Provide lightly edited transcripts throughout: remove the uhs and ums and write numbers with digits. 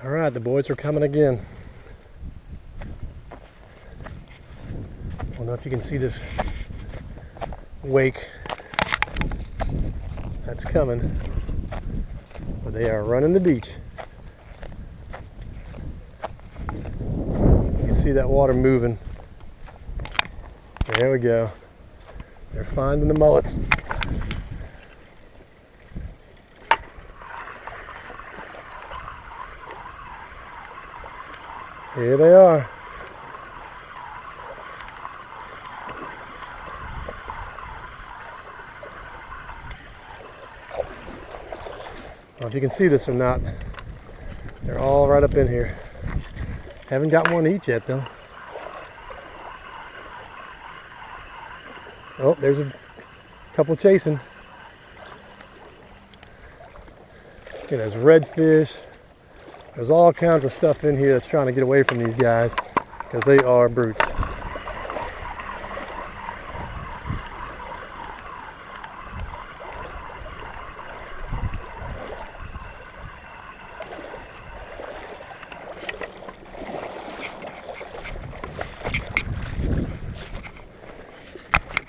All right, the boys are coming again. I don't know if you can see this wake that's coming, but they are running the beach. You can see that water moving. There we go. They're finding the mullets. Here they are. I don't know if you can see this or not. They're all right up in here. Haven't got one to eat yet though. Oh, there's a couple chasing. Okay, there's redfish. There's all kinds of stuff in here that's trying to get away from these guys because they are brutes.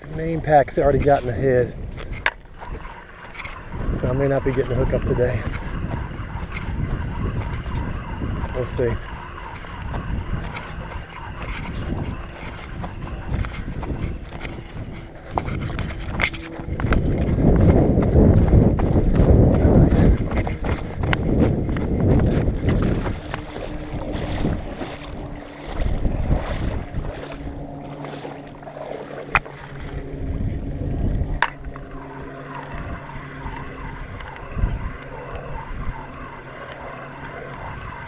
The main pack's already gotten ahead, so I may not be getting the hook up today. We'll see.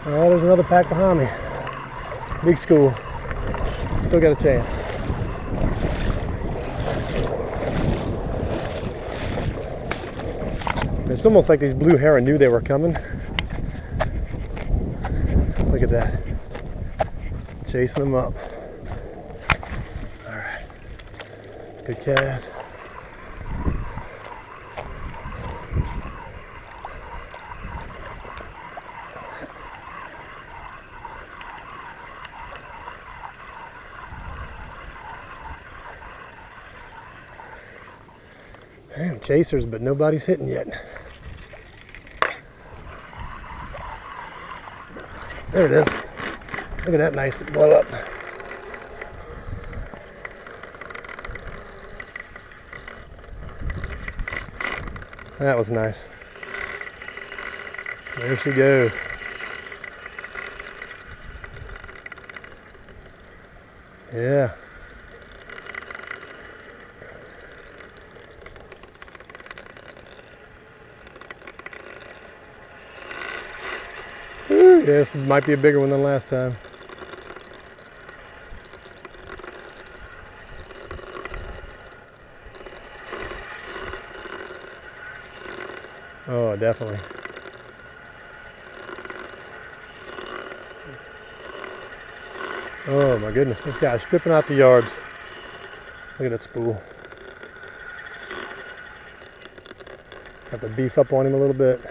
Oh, there's another pack behind me. Big school. Still got a chance. It's almost like these blue heron knew they were coming. Look at that. Chasing them up. Alright. Good cast. Damn, chasers, but nobody's hitting yet. There it is. Look at that nice blow up. That was nice. There she goes. Yeah. This might be a bigger one than last time. Oh, definitely. Oh my goodness, this guy's stripping out the yards. Look at that spool. Have to beef up on him a little bit.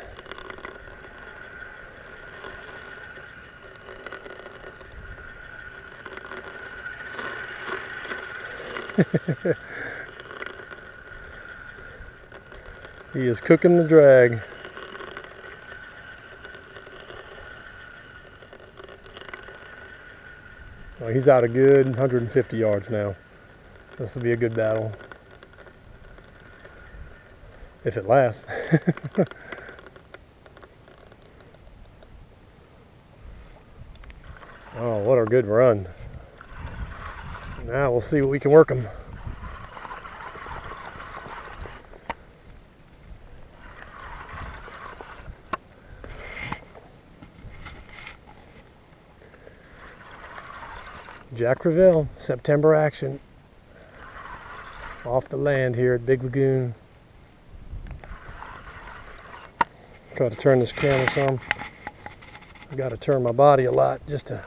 He is cooking the drag. Well, he's out a good 150 yards now. This will be a good battle. If it lasts. Oh, what a good run. Now we'll see what we can work them. Jack Crevalle, September action. Off the land here at Big Lagoon. Try to turn this camera some. I got to turn my body a lot just to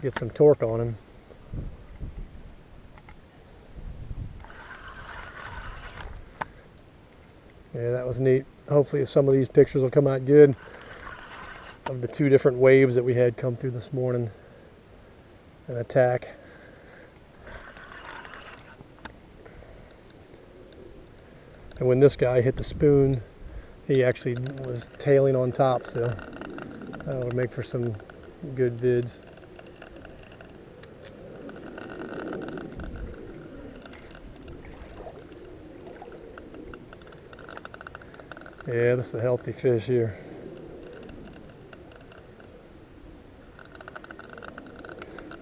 get some torque on him. Yeah, that was neat. Hopefully some of these pictures will come out good. of the 2 different waves that we had come through this morning and attack. And when this guy hit the spoon, he actually was tailing on top, so that would make for some good vids. Yeah, this is a healthy fish here.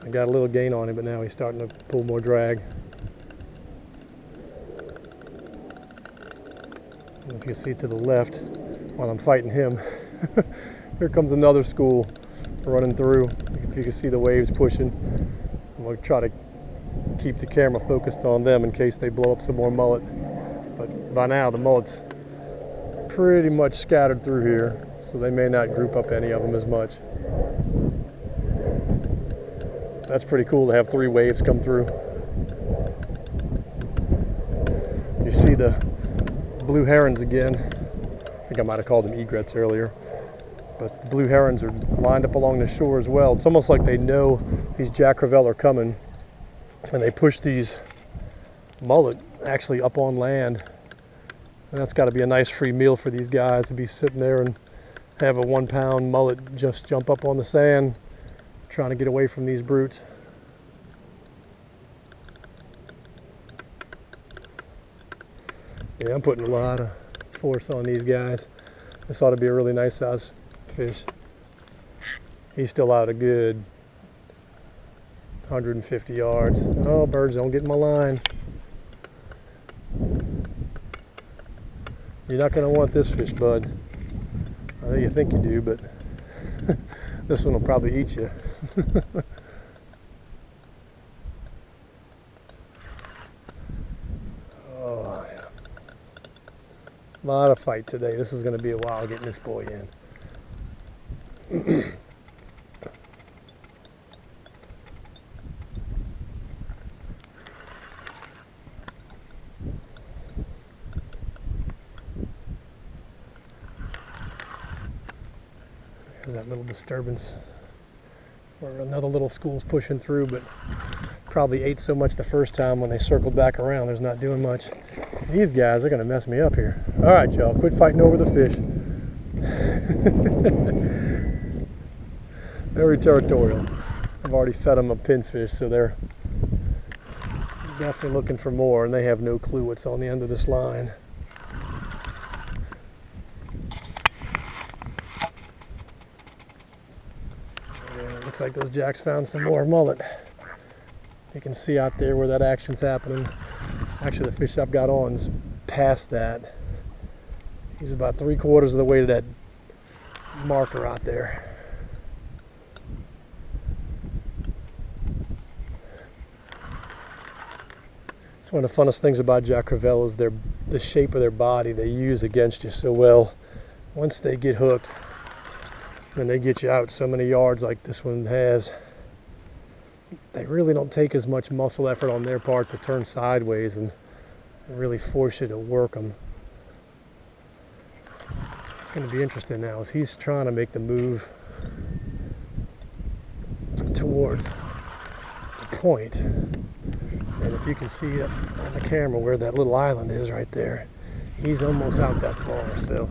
I got a little gain on him, but now he's starting to pull more drag. And if you see to the left, while I'm fighting him, here comes another school running through. If you can see the waves pushing, I'm going to try to keep the camera focused on them in case they blow up some more mullet. But by now the mullet's pretty much scattered through here, so they may not group up any of them as much. That's pretty cool to have 3 waves come through. You see the blue herons again. I think I might have called them egrets earlier, but the blue herons are lined up along the shore as well. It's almost like they know these Jack Crevalle are coming, and they push these mullet actually up on land. And that's got to be a nice free meal for these guys to be sitting there and have a 1-pound mullet just jump up on the sand trying to get away from these brutes. Yeah, I'm putting a lot of force on these guys. This ought to be a really nice size fish. He's still out a good 150 yards. Oh, birds, don't get in my line. You're not going to want this fish, bud. I know you think you do, but this one will probably eat you. Oh, yeah. A lot of fight today. This is going to be a while getting this boy in. There's that little disturbance where another little school's pushing through, but probably ate so much the first time when they circled back around, there's not doing much. These guys are going to mess me up here. All right, y'all, quit fighting over the fish. Very territorial. I've already fed them a pinfish, so they're definitely looking for more, and they have no clue what's on the end of this line. Looks like those jacks found some more mullet. You can see out there where that action's happening. Actually, the fish I've got on is past that. He's about 3/4 of the way to that marker out there. It's one of the funnest things about Jack Crevalle is the shape of their body they use against you so well. Once they get hooked, and they get you out so many yards like this one has, they really don't take as much muscle effort on their part to turn sideways and really force you to work them. It's going to be interesting now as he's trying to make the move towards the point. And if you can see it on the camera where that little island is right there, he's almost out that far, so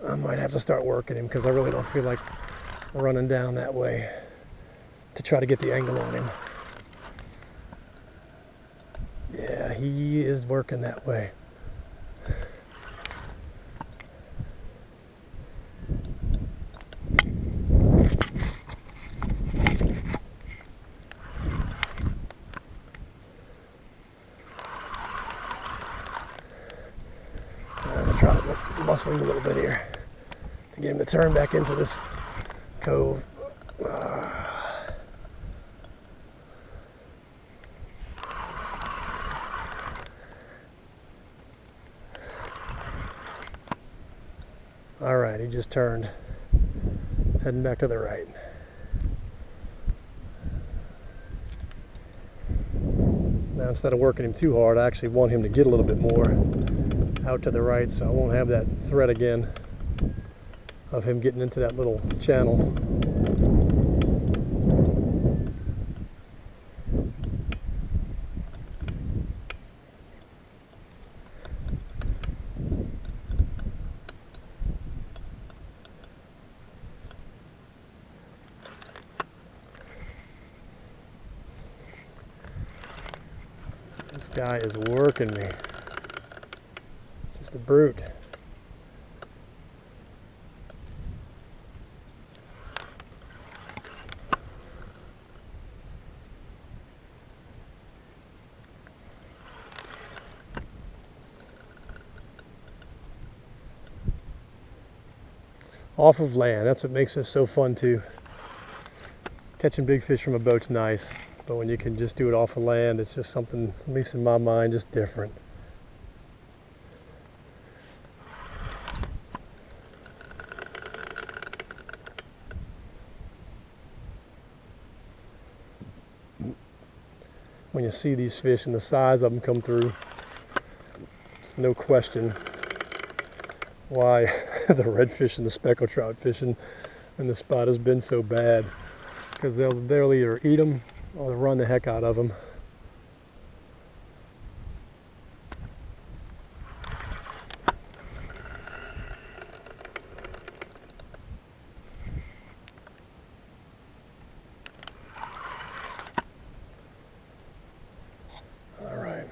I might have to start working him because I really don't feel like running down that way to try to get the angle on him. Yeah, he is working that way. I'm gonna try to muscle him a little bit here to get him to turn back into this cove. All right, he just turned, heading back to the right. Now instead of working him too hard, I actually want him to get a little bit more out to the right so I won't have that threat again. of him getting into that little channel. This guy is working me. Just a brute. Off of land, that's what makes this so fun too. Catching big fish from a boat's nice, but when you can just do it off of land, it's just something, at least in my mind, just different. When you see these fish and the size of them come through, it's no question why the redfish and the speckled trout fishing in the spot has been so bad, because they'll either eat them or they'll run the heck out of them. All right,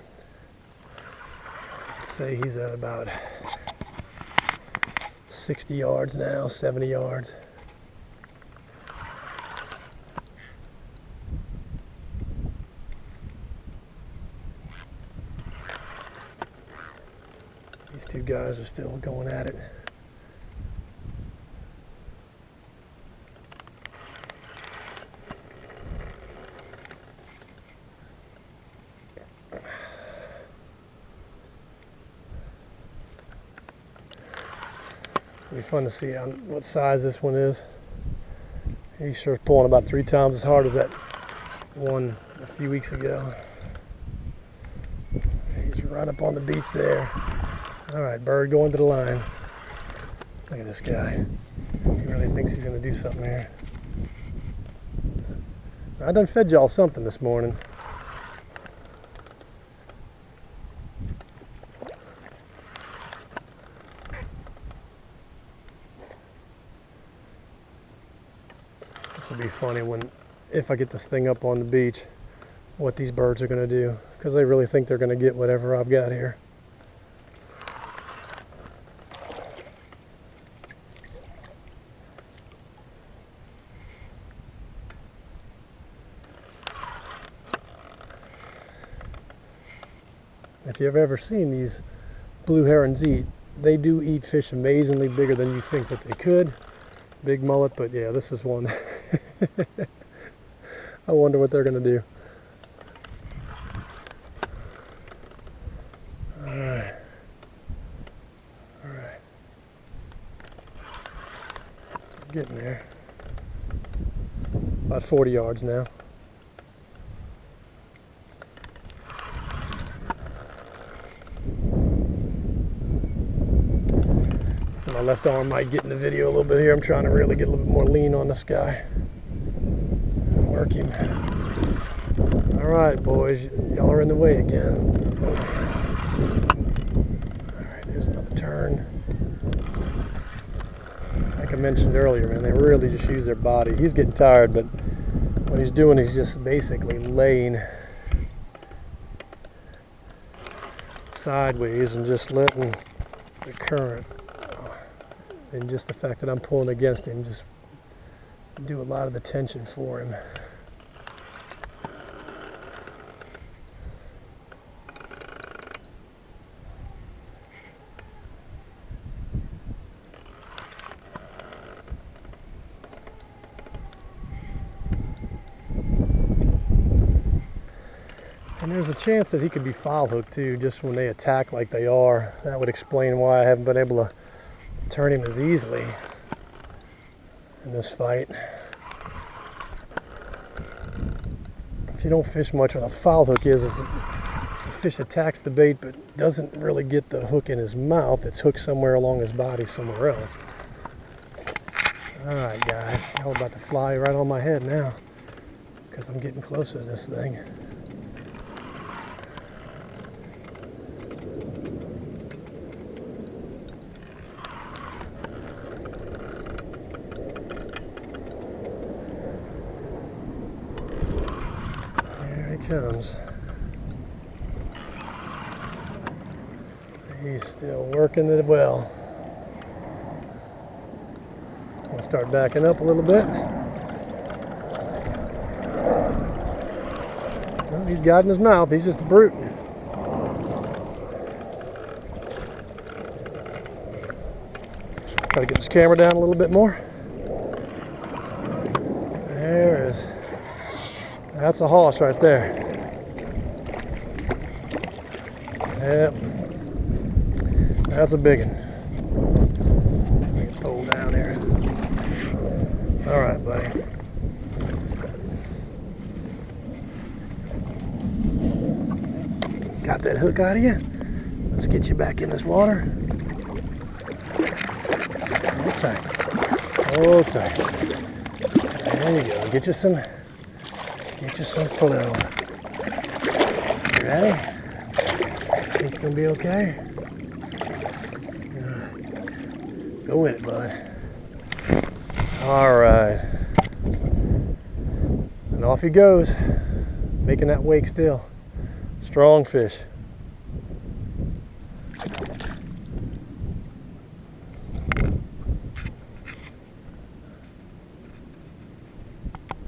let's say he's at about 60 yards now, 70 yards. These two guys are still going at it. It'll be fun to see what size this one is. He's sure pulling about 3 times as hard as that one a few weeks ago. He's right up on the beach there. All right, bird going to the line. Look at this guy. He really thinks he's going to do something here. I done fed y'all something this morning. This will be funny if I get this thing up on the beach, what these birds are going to do, because they really think they're going to get whatever I've got here. If you've ever seen these blue herons eat, they do eat fish amazingly bigger than you think that they could. Big mullet, but yeah, this is one. I wonder what they're going to do. All right. All right. Getting there. About 40 yards now. My left arm might get in the video a little bit here. I'm trying to really get a little bit more lean on this guy. Work him. All right, boys, y'all are in the way again. All right, there's another turn. Like I mentioned earlier, man, they really just use their body. He's getting tired, but what he's doing is just basically laying sideways and just letting the current and just the fact that I'm pulling against him just do a lot of the tension for him. And there's a chance that he could be foul hooked too, just when they attack like they are. That would explain why I haven't been able to turn him as easily in this fight. If you don't fish much, what a foul hook is the fish attacks the bait but doesn't really get the hook in his mouth. It's hooked somewhere along his body somewhere else. All right, guys, y'all about to fly right on my head now because I'm getting closer to this thing. Here he comes. He's still working it well. I'll start backing up a little bit. Well, he's got in his mouth. He's just a brute. Try to get this camera down a little bit more. There is. That's a hoss right there. Yep. That's a big one. Let me pull down here. All right, buddy. Got that hook out of you? Let's get you back in this water. Hold tight. Hold tight. There you go. Get you some flow. You ready? Think you're gonna be okay? Go in it, bud. All right. And off he goes, making that wake still. Strong fish.